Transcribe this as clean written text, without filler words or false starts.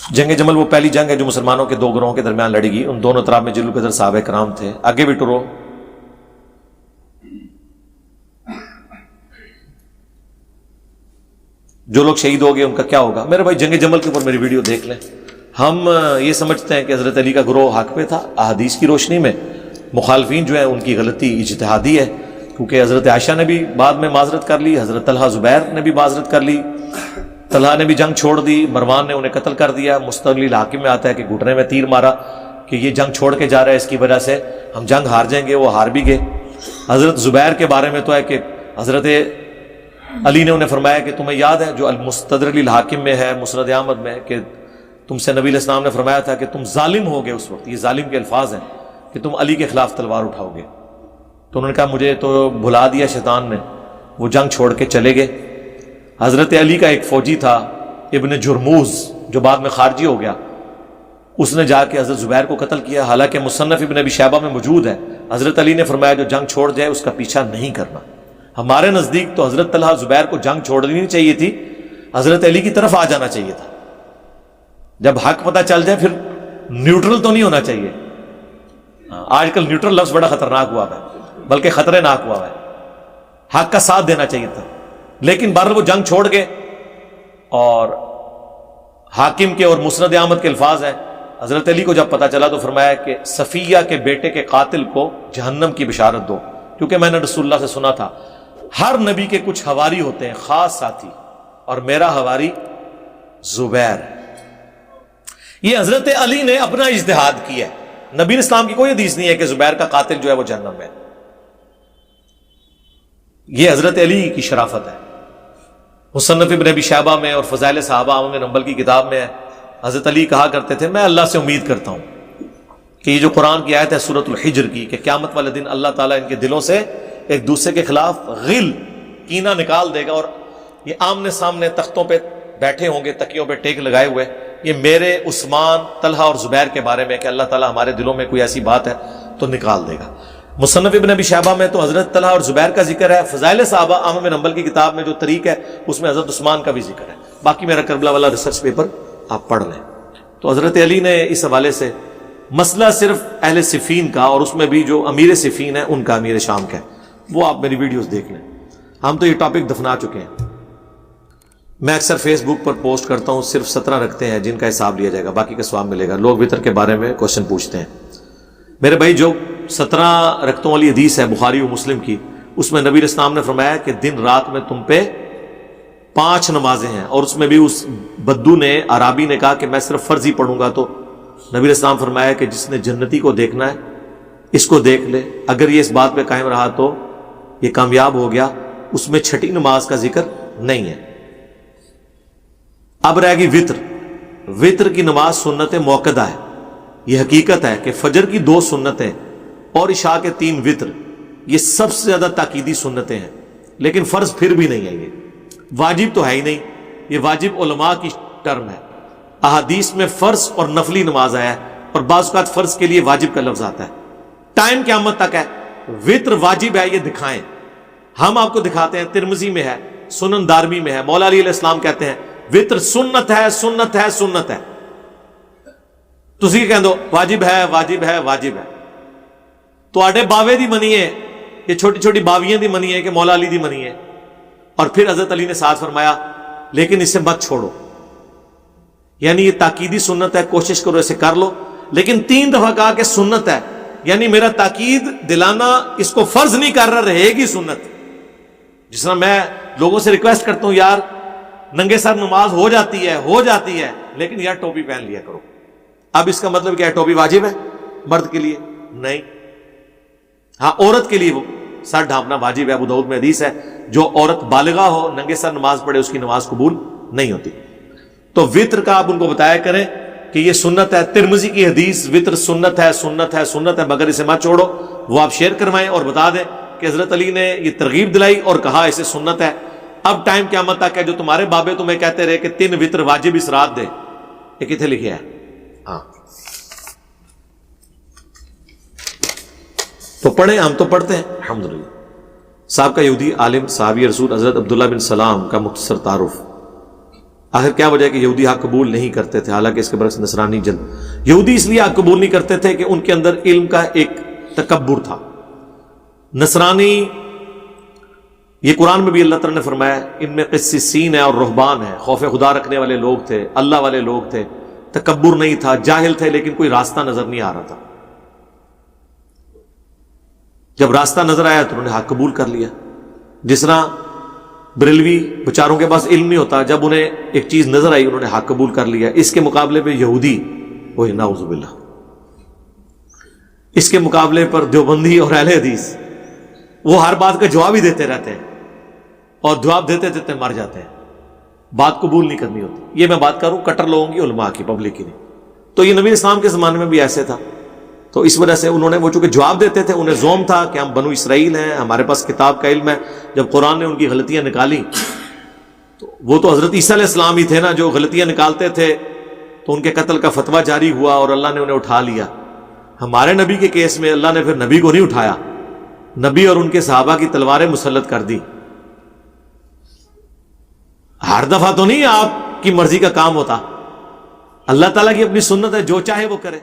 جنگ جمل وہ پہلی جنگ ہے جو مسلمانوں کے دو گروہوں کے درمیان لڑی گئی. ان دونوں طرف میں جل القدر صحابہ کرام تھے. آگے بھی ٹرو. جو لوگ شہید ہو گئے ان کا کیا ہوگا؟ میرے بھائی جنگ جمل کے اوپر میری ویڈیو دیکھ لیں. ہم یہ سمجھتے ہیں کہ حضرت علی کا گروہ حق پہ تھا. احادیث کی روشنی میں مخالفین جو ہیں ان کی غلطی اجتہادی ہے، کیونکہ حضرت عائشہ نے بھی بعد میں معذرت کر لی، حضرت طلحہ زبیر نے بھی معذرت کر لی، طلحہ نے بھی جنگ چھوڑ دی، مروان نے انہیں قتل کر دیا. مستقل حاکم میں آتا ہے کہ گھٹنے میں تیر مارا کہ یہ جنگ چھوڑ کے جا رہا ہے، اس کی وجہ سے ہم جنگ ہار جائیں گے. وہ ہار بھی گئے. حضرت زبیر کے بارے میں تو ہے کہ حضرت علی نے انہیں فرمایا کہ تمہیں یاد ہے جو المستدرک للحاکم میں ہے، مسند احمد میں، کہ تم سے نبی علیہ السلام نے فرمایا تھا کہ تم ظالم ہوگے. اس وقت یہ ظالم کے الفاظ ہیں کہ تم علی کے خلاف تلوار اٹھاؤ گے. تو انہوں نے کہا مجھے تو بھلا دیا شیطان نے. وہ جنگ چھوڑ کے چلے گئے. حضرت علی کا ایک فوجی تھا ابن جرموز جو بعد میں خارجی ہو گیا، اس نے جا کے حضرت زبیر کو قتل کیا. حالانکہ مصنف ابن ابی شیبہ میں موجود ہے، حضرت علی نے فرمایا جو جنگ چھوڑ جائے اس کا پیچھا نہیں کرنا. ہمارے نزدیک تو حضرت طلحہ زبیر کو جنگ چھوڑ دینی چاہیے تھی، حضرت علی کی طرف آ جانا چاہیے تھا. جب حق پتہ چل جائے پھر نیوٹرل تو نہیں ہونا چاہیے. آج کل نیوٹرل لفظ بڑا خطرناک ہوا ہے، بلکہ خطرے ناک ہوا ہے. حق کا ساتھ دینا چاہیے تھا. لیکن بہرحال وہ جنگ چھوڑ گئے. اور حاکم کے اور مسند احمد کے الفاظ ہیں. حضرت علی کو جب پتہ چلا تو فرمایا کہ صفیہ کے بیٹے کے قاتل کو جہنم کی بشارت دو، کیونکہ میں نے رسول اللہ سے سنا تھا ہر نبی کے کچھ حواری ہوتے ہیں، خاص ساتھی، اور میرا حواری زبیر. یہ حضرت علی نے اپنا اجتہاد کیا ہے. نبی اسلام کی کوئی حدیث نہیں ہے کہ زبیر کا قاتل جو ہے وہ جہنم میں. یہ حضرت علی کی شرافت ہے. مصنف ابن ابی شیبہ میں اور فضائل صحابہ احمد بن حنبل کی کتاب میں ہے، حضرت علی کہا کرتے تھے میں اللہ سے امید کرتا ہوں کہ یہ جو قرآن کی آیت ہے سورۃ الحجر کی کہ قیامت والے دن اللہ تعالیٰ ان کے دلوں سے ایک دوسرے کے خلاف غل کینہ نکال دے گا، اور یہ آمنے سامنے تختوں پہ بیٹھے ہوں گے، تکیوں پہ ٹیک لگائے ہوئے. یہ میرے عثمان، طلحہ اور زبیر کے بارے میں کہ اللہ تعالیٰ ہمارے دلوں میں کوئی ایسی بات ہے تو نکال دے گا. مصنف ابن ابی شیبہ میں تو حضرت طلحہ اور زبیر کا ذکر ہے. فضائل صحابہ احمد بن حنبل کی کتاب میں جو طریق ہے اس میں حضرت عثمان کا بھی ذکر ہے. باقی میرا کربلا والا ریسرچ پیپر آپ پڑھ لیں. تو حضرت علی نے اس حوالے سے مسئلہ صرف اہل صفین کا، اور اس میں بھی جو امیر صفین ہے ان کا، امیر شام کا ہے، وہ آپ میری ویڈیوز دیکھ لیں. ہم تو یہ ٹاپک دفنا چکے ہیں. میں اکثر فیس بک پر پوسٹ کرتا ہوں صرف 17 رکھتے ہیں جن کا حساب لیا جائے گا، باقی کا ثواب ملے گا. لوگ وطر کے بارے میں کوشچن پوچھتے ہیں. میرے بھائی جو 17 رکعتوں والی حدیث ہے بخاری و مسلم کی، اس میں نبی اسلام نے فرمایا کہ دن رات میں تم پہ 5 نمازیں ہیں. اور اس میں بھی اس بدو نے، عرابی نے کہا کہ میں صرف فرض ہی پڑھوں گا. تو نبی اسلام فرمایا کہ جس نے جنتی کو دیکھنا ہے اس کو دیکھ لے، اگر یہ اس بات پہ قائم رہا تو یہ کامیاب ہو گیا. اس میں چھٹی نماز کا ذکر نہیں ہے. اب رہ گئی وطر. وطر کی نماز سنت موقدہ ہے. یہ حقیقت ہے کہ فجر کی 2 سنتیں اور عشاء کے 3 وطر یہ سب سے زیادہ تاکیدی سنتیں ہیں، لیکن فرض پھر بھی نہیں ہے. یہ واجب تو ہے ہی نہیں. یہ واجب علماء کی ٹرم ہے. احادیث میں فرض اور نفلی نماز آیا ہے، اور بعض اوقات فرض کے لیے واجب کا لفظ آتا ہے. ٹائم قیامت تک ہے. وطر واجب ہے، یہ دکھائیں. ہم آپ کو دکھاتے ہیں. ترمذی میں ہے، سنن دارمی میں ہے. مولا علی علیہ السلام کہتے ہیں وطر سنت ہے، سنت ہے، سنت ہے. تسی کہہ دو واجب ہے، واجب ہے، واجب ہے. تو آڈے باوے دی منی ہے، یہ چھوٹی چھوٹی باویاں دی منی ہے کہ مولا علی دی منی ہے. اور پھر حضرت علی نے ساتھ فرمایا لیکن اسے مت چھوڑو. یعنی یہ تاکیدی سنت ہے، کوشش کرو اسے کر لو. لیکن 3 دفعہ کہا کہ سنت ہے، یعنی میرا تاکید دلانا اس کو فرض نہیں کر رہا، رہے گی سنت. جس طرح میں لوگوں سے ریکویسٹ کرتا ہوں یار ننگے سر نماز ہو جاتی ہے، لیکن یار ٹوپی پہن لیا کرو. اب اس کا مطلب کیا ہے؟ ٹوپی واجب ہے مرد کے لیے؟ نہیں. ہاں عورت کے لیے وہ سر ڈھانپنا واجب ہے. ابو داؤد میں حدیث ہے جو عورت بالغہ ہو ننگے سر نماز پڑھے اس کی نماز قبول نہیں ہوتی. تو وطر کا آپ ان کو بتایا کریں کہ یہ سنت ہے. ترمذی کی حدیث وطر سنت ہے، سنت ہے، سنت ہے، مگر اسے مت چھوڑو. وہ آپ شیئر کروائیں اور بتا دیں کہ حضرت علی نے یہ ترغیب دلائی اور کہا اسے سنت ہے. اب ٹائم قیامت تک ہے. جو تمہارے بابے تمہیں کہتے رہے کہ 3 وطر واجب اس رات دے، یہ کتنے لکھے ہے؟ ہاں تو پڑھیں. ہم تو پڑھتے ہیں الحمدللہ. صاحب کا یہودی عالم صحابی رسول حضرت عبداللہ بن سلام کا مختصر تعارف. آخر کیا وجہ ہے کہ یہودی حق قبول نہیں کرتے تھے، حالانکہ اس کے برعکس نصرانی جلد یہودی اس لیے حق قبول نہیں کرتے تھے کہ ان کے اندر علم کا ایک تکبر تھا. نصرانی، یہ قرآن میں بھی اللہ تعالیٰ نے فرمایا ان میں قسیسین ہے اور رہبان ہے، خوف خدا رکھنے والے لوگ تھے، اللہ والے لوگ تھے، تکبر نہیں تھا، جاہل تھے لیکن کوئی راستہ نظر نہیں آ رہا تھا. جب راستہ نظر آیا تو انہوں نے حق قبول کر لیا. جس طرح بریلوی بیچاروں کے پاس علم نہیں ہوتا، جب انہیں ایک چیز نظر آئی انہوں نے حق قبول کر لیا. اس کے مقابلے پہ یہودی، وہ نعوذ باللہ، اس کے مقابلے پر دیوبندی اور اہل حدیث وہ ہر بات کا جواب ہی دیتے رہتے ہیں اور جواب دیتے دیتے مر جاتے ہیں، بات قبول نہیں کرنی ہوتی. یہ میں بات کروں کٹر لوگوں کی، علماء کی، پبلک کی نہیں. تو یہ نبی اسلام کے زمانے میں بھی ایسے تھا. تو اس وجہ سے انہوں نے، وہ چونکہ جواب دیتے تھے، انہیں زوم تھا کہ ہم بنو اسرائیل ہیں، ہمارے پاس کتاب کا علم ہے. جب قرآن نے ان کی غلطیاں نکالی تو وہ تو حضرت عیسیٰ علیہ السلام ہی تھے نا جو غلطیاں نکالتے تھے، تو ان کے قتل کا فتویٰ جاری ہوا اور اللہ نے انہیں اٹھا لیا. ہمارے نبی کے کیس میں اللہ نے پھر نبی کو نہیں اٹھایا، نبی اور ان کے صحابہ کی تلواریں مسلط کر دی. ہر دفعہ تو نہیں آپ کی مرضی کا کام ہوتا، اللہ تعالیٰ کی اپنی سنت ہے، جو چاہے وہ کرے.